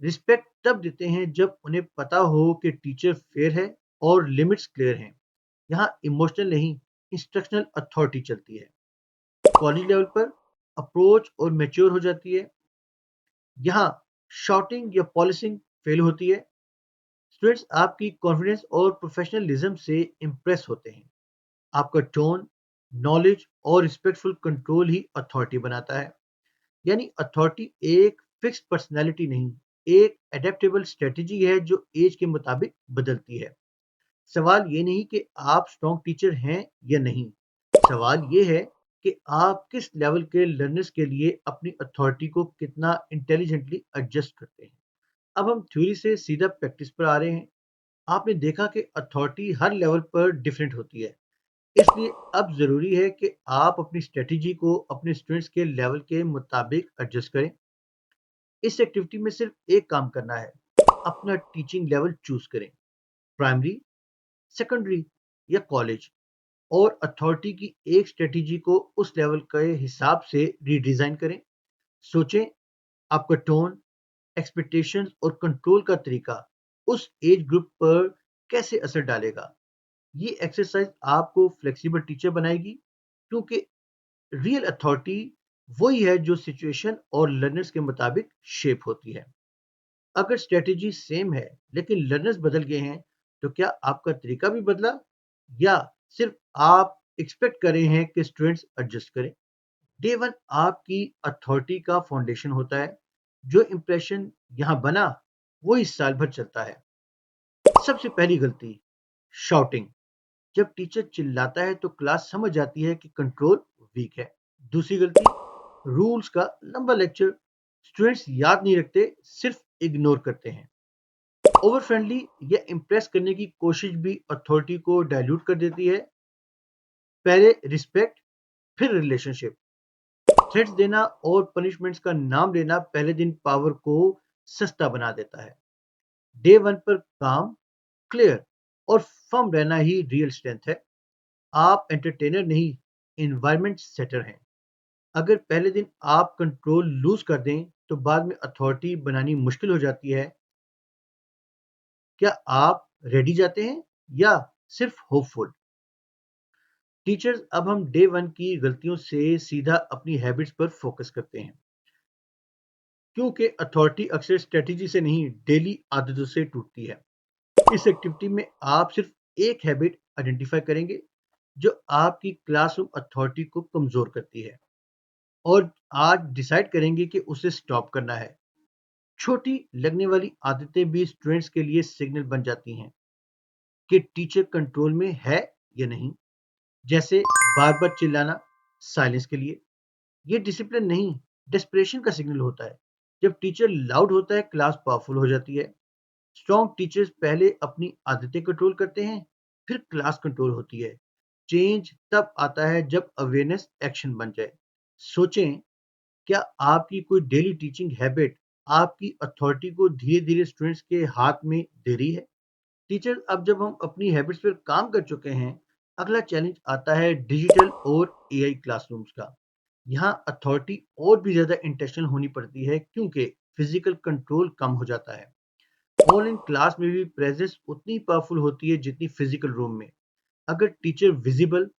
रिस्पेक्ट तब देते हैं जब उन्हें पता हो कि टीचर फेयर है और लिमिट्स क्लियर हैं। यहाँ इमोशनल नहीं, इंस्ट्रक्शनल अथॉरिटी चलती है। कॉलेज लेवल पर अप्रोच और मैच्योर हो जाती है। यहाँ शॉटिंग या पॉलिसिंग फेल होती है। स्टूडेंट्स आपकी कॉन्फिडेंस और प्रोफेशनलिज्म से इम्प्रेस होते हैं। आपका टोन, नॉलेज और रिस्पेक्टफुल कंट्रोल ही अथॉरिटी बनाता है। यानी अथॉरिटी एक फिक्स पर्सनैलिटी नहीं, एक एडेप्टेबल स्ट्रेटजी है जो एज के मुताबिक बदलती है। सवाल ये नहीं कि आप स्ट्रॉन्ग टीचर हैं या नहीं, सवाल ये है कि आप किस लेवल के लर्नर्स के लिए अपनी अथॉरिटी को कितना इंटेलिजेंटली एडजस्ट करते हैं। अब हम थ्योरी से सीधा प्रैक्टिस पर आ रहे हैं। आपने देखा कि अथॉरिटी हर लेवल पर डिफरेंट होती है, इसलिए अब जरूरी है कि आप अपनी स्ट्रेटजी को अपने स्टूडेंट्स के लेवल के मुताबिक एडजस्ट करें। इस एक्टिविटी में सिर्फ एक काम करना है, अपना टीचिंग लेवल चूज करें, प्राइमरी, सेकेंडरी या कॉलेज, और अथॉरिटी की एक स्ट्रेटजी को उस लेवल के हिसाब से रीडिजाइन करें। सोचें, आपका टोन, एक्सपेक्टेशंस और कंट्रोल का तरीका उस एज ग्रुप पर कैसे असर डालेगा। ये एक्सरसाइज आपको फ्लेक्सिबल टीचर बनाएगी, क्योंकि रियल अथॉरिटी वही है जो सिचुएशन और लर्नर्स के मुताबिक शेप होती है। अगर स्ट्रेटेजी सेम है लेकिन लर्नर्स बदल गए हैं, तो क्या आपका तरीका भी बदला, या सिर्फ आप एक्सपेक्ट कर रहे हैं कि स्टूडेंट्स एडजस्ट करें। डे वन आपकी अथॉरिटी का फाउंडेशन होता है। जो इंप्रेशन यहाँ बना वो इस साल भर चलता है। सबसे पहली गलती, शाउटिंग। जब टीचर चिल्लाता है तो क्लास समझ जाती है कि कंट्रोल वीक है। दूसरी गलती, रूल्स का लंबा लेक्चर। स्टूडेंट्स याद नहीं रखते, सिर्फ इग्नोर करते हैं। ओवर फ्रेंडली या इम्प्रेस करने की कोशिश भी अथॉरिटी को डाइल्यूट कर देती है। पहले रिस्पेक्ट, फिर रिलेशनशिप। थ्रेट्स देना और पनिशमेंट्स का नाम लेना पहले दिन पावर को सस्ता बना देता है। डे वन पर काम, क्लियर और फर्म रहना ही रियल स्ट्रेंथ है। आप एंटरटेनर नहीं, इन्वायरमेंट सेटर हैं। अगर पहले दिन आप कंट्रोल लूज कर दें तो बाद में अथॉरिटी बनानी मुश्किल हो जाती है। क्या आप रेडी जाते हैं या सिर्फ होपफुल? टीचर्स, अब हम डे वन की गलतियों से सीधा अपनी हैबिट्स पर फोकस करते हैं, क्योंकि अथॉरिटी अक्सर स्ट्रेटजी से नहीं, डेली आदतों से टूटती है। इस एक्टिविटी में आप सिर्फ एक हैबिट आइडेंटिफाई करेंगे जो आपकी क्लासरूम अथॉरिटी को कमजोर करती है, और आज डिसाइड करेंगे कि उसे स्टॉप करना है। छोटी लगने वाली आदतें भी स्टूडेंट्स के लिए सिग्नल बन जाती हैं कि टीचर कंट्रोल में है या नहीं। जैसे बार बार चिल्लाना साइलेंस के लिए, ये डिसिप्लिन नहीं, डेस्परेशन का सिग्नल होता है। जब टीचर लाउड होता है क्लास पावरफुल हो जाती है। स्ट्रॉन्ग टीचर्स पहले अपनी आदतें कंट्रोल करते हैं, फिर क्लास कंट्रोल होती है। चेंज तब आता है जब अवेयरनेस एक्शन बन जाए। सोचें, क्या आपकी कोई डेली टीचिंग हैबिट आपकी अथॉरिटी को धीरे धीरे स्टूडेंट्स के हाथ में दे रही है? टीचर, अब जब हम अपनी हैबिट्स पर काम कर चुके हैं, अगला चैलेंज आता है डिजिटल और एआई क्लासरूम्स का। यहाँ अथॉरिटी और भी ज्यादा इंटेंशनल होनी पड़ती है, क्योंकि फिजिकल कंट्रोल कम हो जाता है। ऑनलाइन क्लास में भी प्रेजेंस उतनी पावरफुल होती है जितनी फिजिकल रूम में। अगर टीचर विजिबल,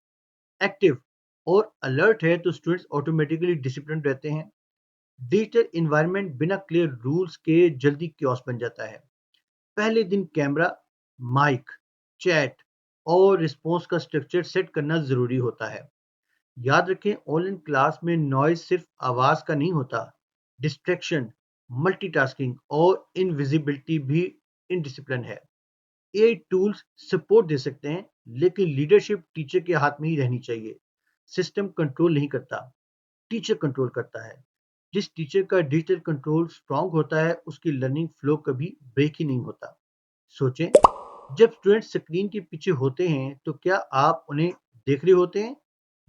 एक्टिव और अलर्ट है तो स्टूडेंट्स ऑटोमेटिकली डिसिप्लिन रहते हैं। डिजिटल इन्वायरमेंट बिना क्लियर रूल्स के जल्दी क्योस बन जाता है। पहले दिन कैमरा, माइक, चैट और रिस्पॉन्स का स्ट्रक्चर सेट करना जरूरी होता है। याद रखें, ऑनलाइन क्लास में नॉइज सिर्फ आवाज का नहीं होता, डिस्ट्रैक्शन, मल्टीटास्किंग और इनविजिबिलिटी भी इनडिसिप्लिन है। एआई टूल्स सपोर्ट दे सकते हैं, लेकिन लीडरशिप टीचर के हाथ में ही रहनी चाहिए। सिस्टम कंट्रोल नहीं करता, टीचर कंट्रोल करता है। जिस टीचर का डिजिटल कंट्रोल स्ट्रांग होता है, उसकी लर्निंग फ्लो कभी ब्रेक ही नहीं होता। सोचें, जब स्टूडेंट स्क्रीन के पीछे होते हैं तो क्या आप उन्हें देख रहे होते हैं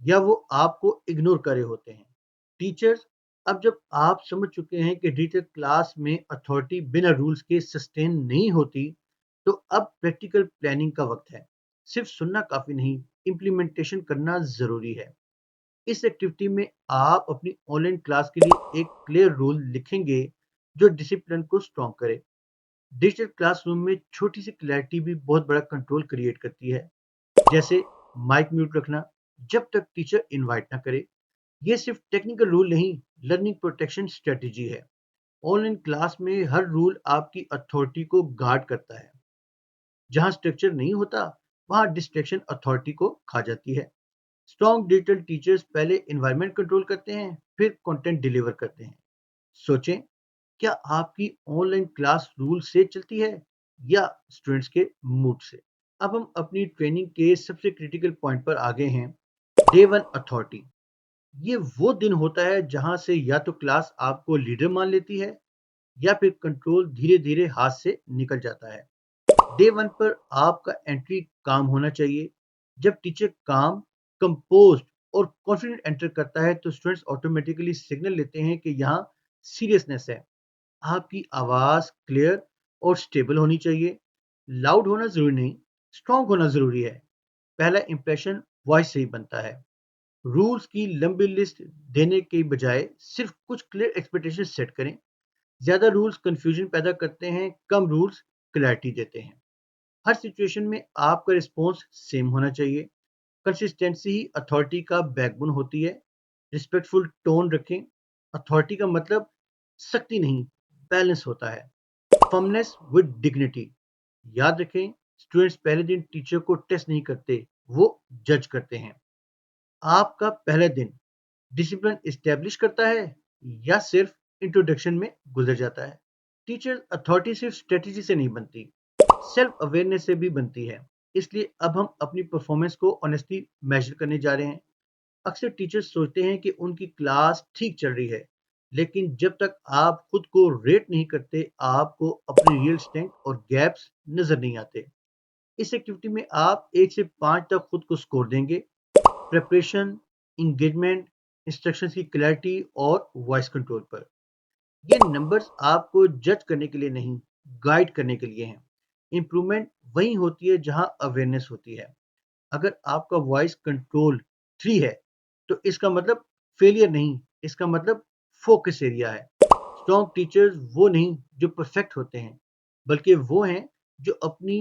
या वो आपको इग्नोर कर रहे होते हैं? टीचर्स, अब जब आप समझ चुके हैं कि डिजिटल क्लास में अथॉरिटी बिना रूल्स के सस्टेन नहीं होती, तो अब प्रैक्टिकल प्लानिंग का वक्त है। सिर्फ सुनना काफी नहीं, इम्प्लीमेंटेशन करना जरूरी है। इस एक्टिविटी में आप अपनी ऑनलाइन क्लास के लिए एक क्लियर रूल लिखेंगे जो डिसिप्लिन को स्ट्रॉन्ग करे। डिजिटल क्लासरूम में छोटी सी क्लैरिटी भी बहुत बड़ा कंट्रोल क्रिएट करती है, जैसे माइक म्यूट रखना जब तक टीचर इनवाइट ना करे। ये सिर्फ टेक्निकल रूल नहीं, लर्निंग प्रोटेक्शन स्ट्रेटजी है। ऑनलाइन क्लास में हर रूल आपकी अथॉरिटी को गार्ड करता है। जहां स्ट्रक्चर नहीं होता, वहां डिस्ट्रैक्शन अथॉरिटी को खा जाती है। स्ट्रॉन्ग डिजिटल टीचर्स पहले एनवायरनमेंट कंट्रोल करते हैं, फिर कंटेंट डिलीवर करते हैं। सोचें, क्या आपकी ऑनलाइन क्लास रूल से चलती है या स्टूडेंट्स के मूड से? अब हम अपनी ट्रेनिंग के सबसे क्रिटिकल पॉइंट पर आ गए हैं, डे वन अथॉरिटी। ये वो दिन होता है जहां से या तो क्लास आपको लीडर मान लेती है या फिर कंट्रोल धीरे धीरे हाथ से निकल जाता है। डे वन पर आपका एंट्री काम होना चाहिए। जब टीचर काम, कंपोज और कॉन्फिडेंट एंटर करता है तो स्टूडेंट्स ऑटोमेटिकली सिग्नल लेते हैं कि यहाँ सीरियसनेस है। आपकी आवाज क्लियर और स्टेबल होनी चाहिए। लाउड होना जरूरी नहीं, स्ट्रांग होना जरूरी है। पहला इंप्रेशन वॉइस से ही बनता है। रूल्स की लंबी लिस्ट देने के बजाय सिर्फ कुछ क्लियर एक्सपेक्टेशन सेट करें। ज्यादा रूल्स कंफ्यूजन पैदा करते हैं, कम रूल्स क्लैरिटी देते हैं। हर सिचुएशन में आपका रिस्पॉन्स सेम होना चाहिए। कंसिस्टेंसी ही अथॉरिटी का बैकबोन होती है। रिस्पेक्टफुल टोन रखें। अथॉरिटी का मतलब सख्ती नहीं, बैलेंस होता है। Firmness with dignity. याद रखें, स्टूडेंट्स पहले दिन टीचर को टेस्ट नहीं करते, वो जज करते हैं। आपका पहला दिन डिसिप्लिन एस्टेब्लिश करता है या सिर्फ इंट्रोडक्शन में गुजर जाता है? टीचर अथॉरिटी सिर्फ स्ट्रेटजी से नहीं बनती, सेल्फ अवेयरनेस से भी बनती है। इसलिए अब हम अपनी परफॉर्मेंस को ऑनेस्टली मेजर करने जा रहे हैं। अक्सर टीचर्स सोचते हैं कि उनकी क्लास ठीक चल रही है, लेकिन जब तक आप खुद को रेट नहीं करते, आपको अपनी रियल स्ट्रेंथ और गैप्स नजर नहीं आते। इस एक्टिविटी में आप 1 से 5 तक खुद को स्कोर देंगे। प्रिपरेशन, इंगेजमेंट, इंस्ट्रक्शंस की क्लैरिटी और वॉइस कंट्रोल पर। ये नंबर्स आपको जज करने के लिए नहीं, गाइड करने के लिए हैं। इंप्रूवमेंट वहीं होती है जहां अवेयरनेस होती है। अगर आपका वॉइस कंट्रोल 3 है, तो इसका मतलब फेलियर नहीं, इसका मतलब फोकस एरिया है। स्ट्रॉन्ग टीचर्स वो नहीं जो परफेक्ट होते हैं, बल्कि वो हैं जो अपनी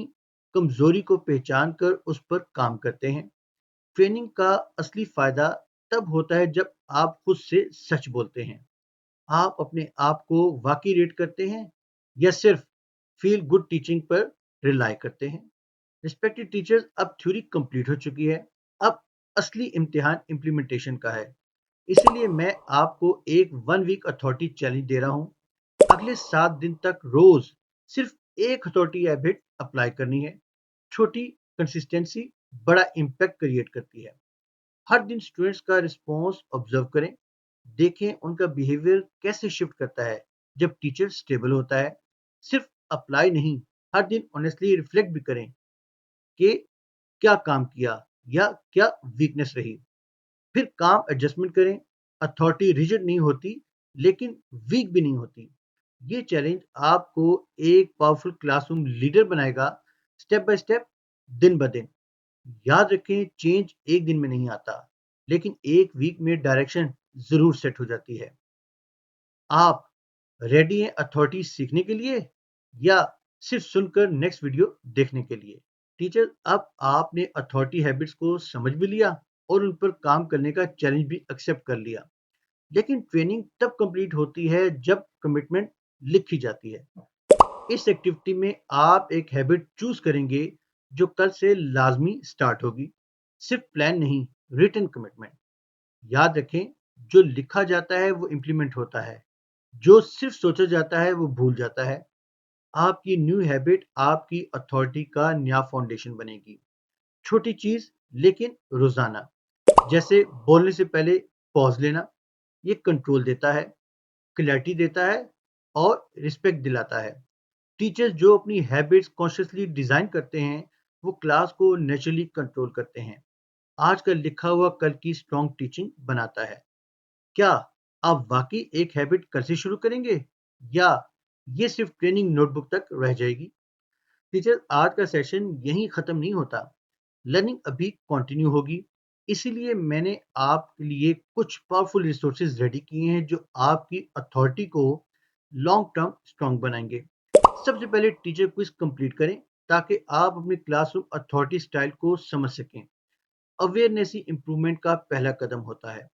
कमजोरी को पहचान कर उस पर काम करते हैं। ट्रेनिंग का असली फायदा तब होता है जब आप खुद से सच बोलते हैं। आप अपने आप को वाकई रेट करते हैं या सिर्फ फील गुड टीचिंग पर रिलाई करते हैं? रिस्पेक्टेड टीचर्स, अब थ्योरी कंप्लीट हो चुकी है। अब असली इम्तिहान इम्प्लीमेंटेशन का है। इसीलिए मैं आपको एक 1 वीक अथॉरिटी चैलेंज दे रहा हूं। अगले 7 दिन तक रोज सिर्फ एक अथॉरिटी हैबिट अप्लाई करनी है। छोटी कंसिस्टेंसी बड़ा इम्पैक्ट क्रिएट करती है। हर दिन स्टूडेंट्स का रिस्पॉन्स ऑब्जर्व करें। देखें उनका बिहेवियर कैसे शिफ्ट करता है जब टीचर स्टेबल होता है। सिर्फ अप्लाई नहीं, हर दिन ऑनेस्टली रिफ्लेक्ट भी करें कि क्या काम किया या क्या वीकनेस रही। फिर काम एडजस्टमेंट करें। अथॉरिटी रिजिड नहीं होती, लेकिन वीक भी नहीं होती। ये चैलेंज आपको एक पावरफुल क्लासरूम लीडर बनाएगा, स्टेप बाय स्टेप, दिन ब दिन। याद रखें, चेंज एक दिन में नहीं आता, लेकिन एक वीक में डायरेक्शन जरूर सेट हो जाती है। आप रेडी हैं अथॉरिटी सीखने के लिए या सिर्फ सुनकर नेक्स्ट वीडियो देखने के लिए? टीचर, अब आपने अथॉरिटी हैबिट्स को समझ भी लिया और उन पर काम करने का चैलेंज भी एक्सेप्ट कर लिया। लेकिन ट्रेनिंग तब कंप्लीट होती है जब कमिटमेंट लिखी जाती है। इस एक्टिविटी में आप एक हैबिट चूज करेंगे जो कल से लाजमी स्टार्ट होगी। सिर्फ प्लान नहीं, रिटन कमिटमेंट। याद रखें, जो लिखा जाता है वो इम्प्लीमेंट होता है, जो सिर्फ सोचा जाता है वो भूल जाता है। आपकी न्यू हैबिट आपकी अथॉरिटी का नया फाउंडेशन बनेगी। छोटी चीज लेकिन रोजाना, जैसे बोलने से पहले पॉज लेना। ये कंट्रोल देता है, क्लैरिटी देता है और रिस्पेक्ट दिलाता है। टीचर्स जो अपनी हैबिट्स कॉन्शियसली डिजाइन करते हैं, वो क्लास को नेचुरली कंट्रोल करते हैं। आज का लिखा हुआ कल की स्ट्रॉन्ग टीचिंग बनाता है। क्या आप वाकई एक हैबिट कल से शुरू करेंगे, या ये सिर्फ ट्रेनिंग नोटबुक तक रह जाएगी? टीचर, आज का सेशन यहीं खत्म नहीं होता। लर्निंग अभी कंटिन्यू होगी। इसीलिए मैंने आपके लिए कुछ पावरफुल रिसोर्सेज रेडी किए हैं जो आपकी अथॉरिटी को लॉन्ग टर्म स्ट्रॉन्ग बनाएंगे। सबसे पहले टीचर क्विज कंप्लीट करें ताकि आप अपनी क्लासरूम अथॉरिटी स्टाइल को समझ सकें। अवेयरनेस ही इंप्रूवमेंट का पहला कदम होता है।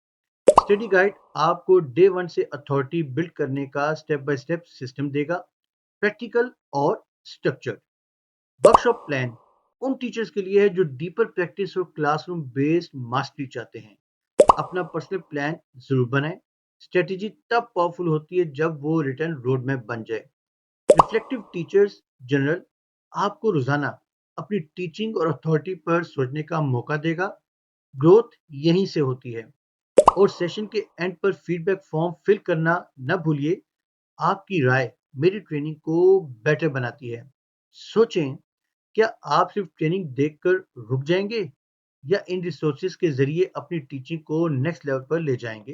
स्टडी गाइड आपको डे वन से अथॉरिटी बिल्ड करने का स्टेप बाय स्टेप सिस्टम देगा, प्रैक्टिकल और स्ट्रक्चर। वर्कशॉप प्लान उन टीचर्स के लिए है जो डीपर प्रैक्टिस और क्लासरूम बेस्ड मास्टरी चाहते हैं। अपना पर्सनल प्लान जरूर बनाएं। स्ट्रेटेजी तब पावरफुल होती है जब वो रिटर्न रोड मैप बन जाए। रिफ्लेक्टिव टीचर्स जनरल आपको रोजाना अपनी टीचिंग और अथॉरिटी पर सोचने का मौका देगा। ग्रोथ यहीं से होती है। और सेशन के एंड पर फीडबैक फॉर्म फिल करना न भूलिए। आपकी राय मेरी ट्रेनिंग को बेटर बनाती है। सोचें, क्या आप सिर्फ ट्रेनिंग देखकर रुक जाएंगे, या इन रिसोर्सेज के जरिए अपनी टीचिंग को नेक्स्ट लेवल पर ले जाएंगे?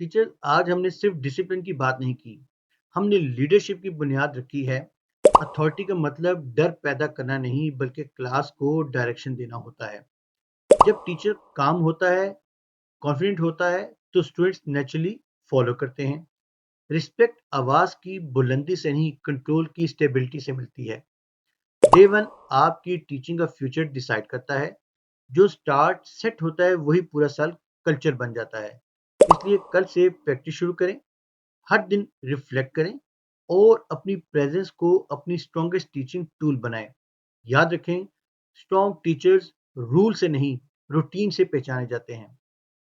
टीचर, आज हमने सिर्फ डिसिप्लिन की बात नहीं की, हमने लीडरशिप की बुनियाद रखी है। अथॉरिटी का मतलब डर पैदा करना नहीं, बल्कि क्लास को डायरेक्शन देना होता है। जब टीचर काम होता है, कॉन्फिडेंट होता है, तो स्टूडेंट्स नेचुरली फॉलो करते हैं। रिस्पेक्ट आवाज की बुलंदी से नहीं, कंट्रोल की स्टेबिलिटी से मिलती है। डे वन आपकी टीचिंग का फ्यूचर डिसाइड करता है। जो स्टार्ट सेट होता है वही पूरा साल कल्चर बन जाता है। इसलिए कल से प्रैक्टिस शुरू करें, हर दिन रिफ्लेक्ट करें और अपनी प्रेजेंस को अपनी स्ट्रॉन्गेस्ट टीचिंग टूल बनाएं। याद रखें, स्ट्रॉन्ग टीचर्स रूल से नहीं, रूटीन से पहचाने जाते हैं।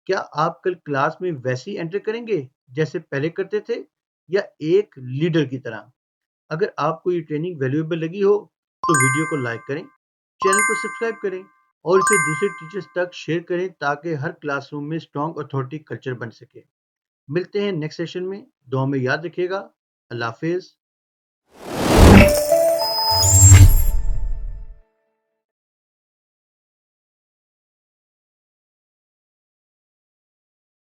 क्या आप कल क्लास में वैसे ही एंटर करेंगे जैसे पहले करते थे, या एक लीडर की तरह? अगर आपको ये ट्रेनिंग वैल्यूएबल लगी हो तो वीडियो को लाइक करें, चैनल को सब्सक्राइब करें और इसे दूसरे टीचर्स तक शेयर करें ताकि हर क्लासरूम में स्ट्रॉन्ग अथॉरिटी कल्चर बन सके। मिलते हैं नेक्स्ट सेशन में। दुआ में याद रखिएगा। अल्लाह हाफिज।